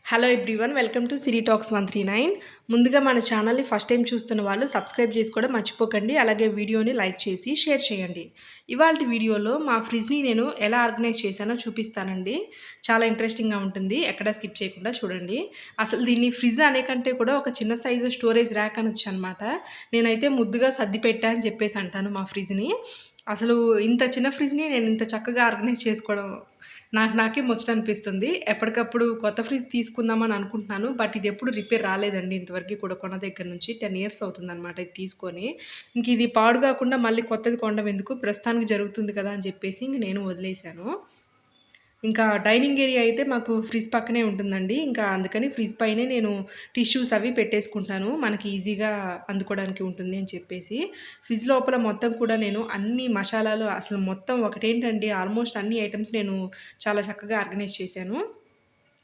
Hello everyone, welcome to Siri talks 139. ముందుగా మన ఛానల్ని ఫస్ట్ టైం చూస్తున్న వాళ్ళు సబ్స్క్రైబ్ చేసుకోవడం మర్చిపోకండి. అలాగే వీడియోని లైక్ చేసి షేర్ చేయండి. ఇవాల్టి వీడియోలో మా ఫ్రిడ్జ్ని నేను ఎలా ఆర్గనైజ్ చేశానో చూపిస్తానండి. చాలా ఇంట్రెస్టింగ్గా ఉంటుంది, ఎక్కడ స్కిప్ చేయకుండా చూడండి. అసలు దీన్ని ఫ్రిడ్జ్ అనే కంటే కూడా ఒక చిన్న సైజు స్టోరేజ్ ర్యాక్ అనొచ్చు అనమాట. నేనైతే ముద్దుగా సర్ది పెట్టా అని చెప్పేసి అంటాను మా ఫ్రిడ్జ్ని. అసలు ఇంత చిన్న ఫ్రిడ్జ్ని నేను ఇంత చక్కగా ఆర్గనైజ్ చేసుకోవడం నాకే ముచ్చటనిపిస్తుంది. ఎప్పటికప్పుడు కొత్త ఫ్రిడ్జ్ తీసుకుందామని అనుకుంటున్నాను. బట్ ఇదెప్పుడు రిపేర్ రాలేదండి ఇంతవరకి కూడా, కొన్న దగ్గర నుంచి 10 ఇయర్స్ అవుతుందనమాట ఇది తీసుకొని. ఇంక ఇది పాడు గాకుండా మళ్ళీ కొత్తది కొనడం ఎందుకు, ప్రస్తుతానికి జరుగుతుంది కదా అని చెప్పేసి ఇంక నేను వదిలేశాను. ఇంకా డైనింగ్ ఏరియా అయితే మాకు ఫ్రిడ్జ్ పక్కనే ఉంటుందండి. ఇంకా అందుకని ఫ్రిడ్జ్ పైనే నేను టిష్యూస్ అవి పెట్టేసుకుంటాను, మనకి ఈజీగా అందుకోవడానికి ఉంటుంది అని చెప్పేసి. ఫ్రిడ్జ్ లోపల మొత్తం కూడా నేను అన్ని మసాలాలు అసలు మొత్తం ఒకటేంటండి, ఆల్మోస్ట్ అన్ని ఐటెమ్స్ నేను చాలా చక్కగా ఆర్గనైజ్ చేశాను.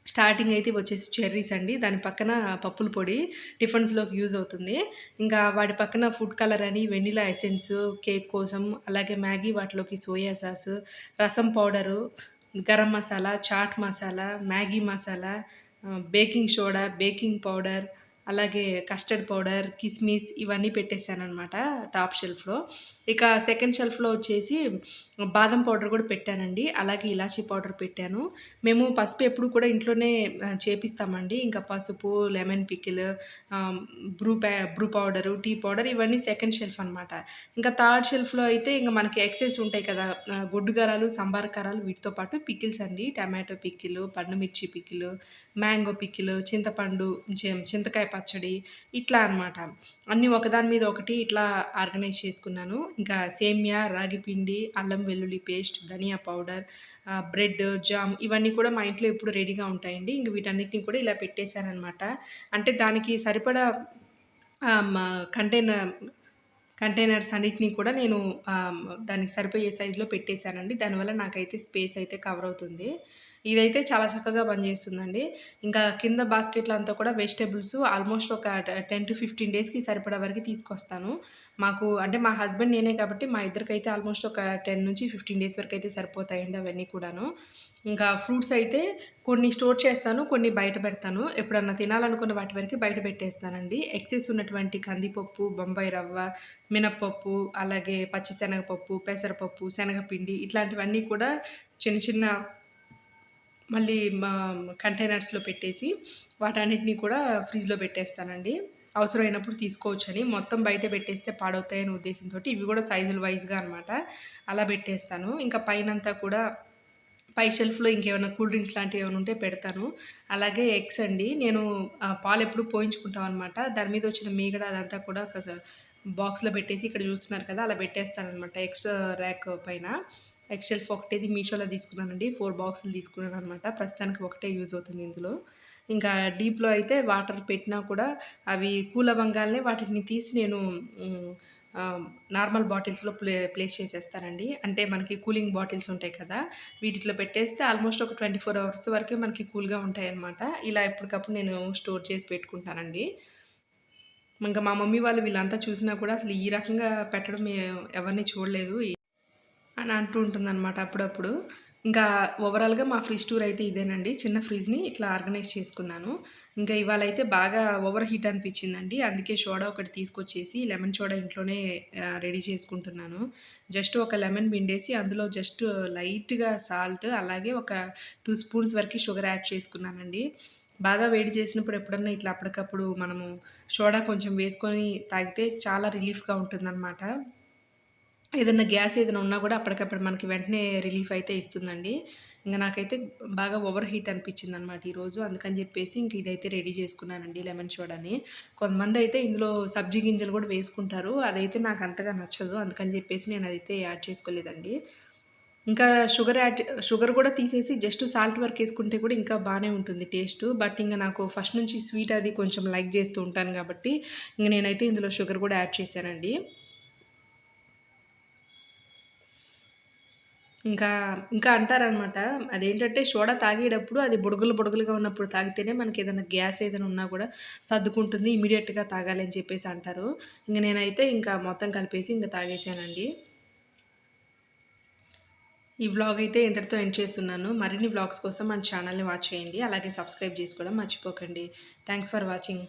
స్టార్టింగ్ అయితే వచ్చేసి చెర్రీస్ అండి. దాని పక్కన పప్పుల పొడి టిఫిన్స్‌లోకి యూజ్ అవుతుంది. ఇంకా వాటి పక్కన ఫుడ్ కలర్ అని, వెనిలా ఎసెన్స్ కేక్ కోసం, అలాగే మ్యాగీ వాటిలోకి సోయా సాస్, రసం powder, garam masala, chaat masala, Maggi masala, baking soda, baking powder, అలాగే కస్టర్డ్ పౌడర్, కిస్మిస్ ఇవన్నీ పెట్టేసాననమాట టాప్ షెల్ఫ్‌లో. ఇక సెకండ్ షెల్ఫ్‌లో వచ్చేసి బాదం పౌడర్ కూడా పెట్టానండి. అలాగే ఇలాచీ పౌడర్ పెట్టాను. మేము పసుపు ఎప్పుడు కూడా ఇంట్లోనే చేపిస్తామండి. ఇంకా పసుపు, లెమన్ పికిల్, ఆహ్, బ్రూ పౌడరు, టీ పౌడర్ ఇవన్నీ సెకండ్ షెల్ఫ్ అనమాట. ఇంకా థర్డ్ షెల్ఫ్‌లో అయితే ఇంక మనకి ఎక్సెస్ ఉంటాయి కదా! గొడ్డు కారాలు, సంబార్ కారాలు వీటితో పాటు పికిల్స్ అండి. టమాటో పికిలు, పండు మిర్చి పికిలు, మ్యాంగో పికిలు, చింతపండు, చింతకాయ పచ్చడి ఇట్లా అనమాట. అన్నీ ఒకదాని మీద ఒకటి ఇట్లా ఆర్గనైజ్ చేసుకున్నాను. ఇంకా సేమ్యా, రాగి పిండి, అల్లం వెల్లుల్లి పేస్ట్, ధనియా పౌడర్, బ్రెడ్, జామ్ ఇవన్నీ కూడా మా ఇంట్లో ఎప్పుడు రెడీగా ఉంటాయండి. ఇంక వీటన్నిటిని కూడా ఇలా పెట్టేసాననమాట. అంటే దానికి సరిపడా మా కంటైనర్స్ అన్నిటిని కూడా నేను దానికి సరిపోయే సైజులో పెట్టేసానండి. దానివల్ల నాకైతే స్పేస్ అయితే కవర్ అవుతుంది. ఇదైతే చాలా చక్కగా పనిచేస్తుందండి. ఇంకా కింద బాస్కెట్‌లో అంతా కూడా వెజిటబుల్స్ ఆల్మోస్ట్ ఒక 10-15 డేస్‌కి సరిపడా వరకు తీసుకొస్తాను. మాకు అంటే మా హస్బెండ్, నేనే కాబట్టి మా ఇద్దరికైతే ఆల్మోస్ట్ ఒక 10-15 డేస్ వరకైతే సరిపోతాయండి అవన్నీ కూడాను. ఇంకా ఫ్రూట్స్ అయితే కొన్ని స్టోర్ చేస్తాను, కొన్ని బయట పెడతాను. ఎప్పుడన్నా తినాలనుకున్న వాటి వరకు బయట పెట్టేస్తానండి. ఎక్సెస్ ఉన్నటువంటి కందిపప్పు, బొంబాయి రవ్వ, మినపప్పు, అలాగే పచ్చిశనగపప్పు, పెసరపప్పు, శనగపిండి ఇట్లాంటివన్నీ కూడా చిన్న చిన్న మళ్ళీ కంటైనర్స్‌లో పెట్టేసి వాటన్నిటిని కూడా ఫ్రిడ్జ్‌లో పెట్టేస్తానండి. అవసరమైనప్పుడు తీసుకోవచ్చని. మొత్తం బయటే పెట్టేస్తే పాడవుతాయనే ఉద్దేశంతోటి ఇవి కూడా సైజులు వైస్‌గా అనమాట అలా పెట్టేస్తాను. ఇంకా పైనంతా కూడా పై షెల్ఫ్‌లో ఇంకేమైనా కూల్ డ్రింక్స్ లాంటివేమైనా ఉంటే పెడతాను. అలాగే ఎగ్స్ అండి. నేను పాలెప్పుడు పోయించుకుంటామనమాట. దాని మీద వచ్చిన మీగడ అదంతా కూడా బాక్స్‌లో పెట్టేసి ఇక్కడ చూస్తున్నారు కదా! అలా పెట్టేస్తాననమాట ఎగ్స్ ర్యాక్ పైన. ఎగ్ షెల్ఫ్ ఒకటేది మీషోలో తీసుకున్నానండి. 4 బాక్సులు తీసుకున్నాననమాట. ప్రస్తుతానికి ఒకటే యూజ్ అవుతుంది ఇందులో. ఇంకా డీప్‌లో అయితే వాటర్ పెట్టినా కూడా అవి కూల్ అవ్వంగాల్నే వాటిని తీసి నేను హ్మ్. నార్మల్ బాటిల్స్‌లో ప్లేస్ చేసేస్తానండి. అంటే మనకి కూలింగ్ బాటిల్స్ ఉంటాయి కదా! వీటిట్లో పెట్టేస్తే ఆల్మోస్ట్ ఒక 24 అవర్స్ వరకే మనకి కూల్‌గా ఉంటాయన్నమాట. ఇలా ఎప్పటికప్పుడు నేను స్టోర్ చేసి పెట్టుకుంటానండి. ఇంక మా మమ్మీ వాళ్ళు వీళ్ళంతా చూసినా కూడా అసలు ఈ రకంగా పెట్టడం ఎవరిని చూడలేదు అని అంటూ ఉంటుందనమాట అప్పుడప్పుడు. ఇంకా ఓవరాల్‌గా మా ఫ్రిడ్జ్ టూర్ అయితే ఇదేనండి. చిన్న ఫ్రిడ్జ్‌ని ఇట్లా ఆర్గనైజ్ చేసుకున్నాను. ఇంకా ఇవాళైతే బాగా ఓవర్ హీట్ అనిపించిందండి. అందుకే సోడా ఒకటి తీసుకొచ్చేసి లెమన్ సోడా ఇంట్లోనే రెడీ చేసుకుంటున్నాను. జస్ట్ ఒక లెమన్ పిండేసి అందులో జస్ట్ లైట్‌గా సాల్ట్, అలాగే ఒక 2 స్పూన్స్ వరకి షుగర్ యాడ్ చేసుకున్నానండి. బాగా వేడి చేసినప్పుడు ఎప్పుడన్నా ఇట్లా అప్పటికప్పుడు మనము సోడా కొంచెం వేసుకొని తాగితే చాలా రిలీఫ్‌గా ఉంటుందనమాట. ఏదన్నా గ్యాస్ ఏదైనా ఉన్నా గూడా అప్పటికప్పుడు మనకి వెంటనే రిలీఫ్ అయితే ఇస్తుందండి. ఇంక నాకైతే బాగా ఓవర్ హీట్ అనిపించిందనమాట ఈరోజు. అందుకని జెప్పేసి ఇంక ఇదైతే రెడీ చేసుకున్నానండి లెమన్ సోడాని. కొంతమందయితే ఇందులో సబ్జీ గింజలు గూడా వేసుకుంటారు. అదైతే నాకు అంతగా నచ్చదు. అందుకని జెప్పేసి నేనదైతే యాడ్ చేసుకోలేదండి. ఇంకా షుగర్ గూడా తీసేసి జస్ట్ సాల్ట్ వరకేసుకుంటే కూడా ఇంకా బానే ఉంటుంది టేస్టు. బట్ ఇంక నాకు ఫస్ట్ నుంచి స్వీట్ అది కొంచెం లైక్ జేస్తూ ఉంటాను గాబట్టి, ఇంక నేనైతే ఇందులో షుగర్ గూడా యాడ్ చేశానండి. ఇంకా, ఇంకా అంటారనమాట. అదేంటంటే సోడా తాగేటప్పుడు అది బుడగలుగా ఉన్నప్పుడు తాగితేనే మనకేదైనా గ్యాస్ ఏదైనా ఉన్నా గూడా సర్దుకుంటుంది. ఇమ్మీడియేట్‌గా తాగాలి అని చెప్పేసి అంటారు. నేనైతే ఇంకా మొత్తం కలిపేసి ఇంక తాగేసానండి. ఈ వ్లాగ్ అయితే ఇంతటితో ఎండ్ చేస్తున్నాను. మరిన్ని వ్లాగ్స్ కోసం మన ఛానల్‌ని వాచ్ చేయండి. అలాగే సబ్స్క్రైబ్ చేసుకోవడం మర్చిపోకండి. Thanks for watching.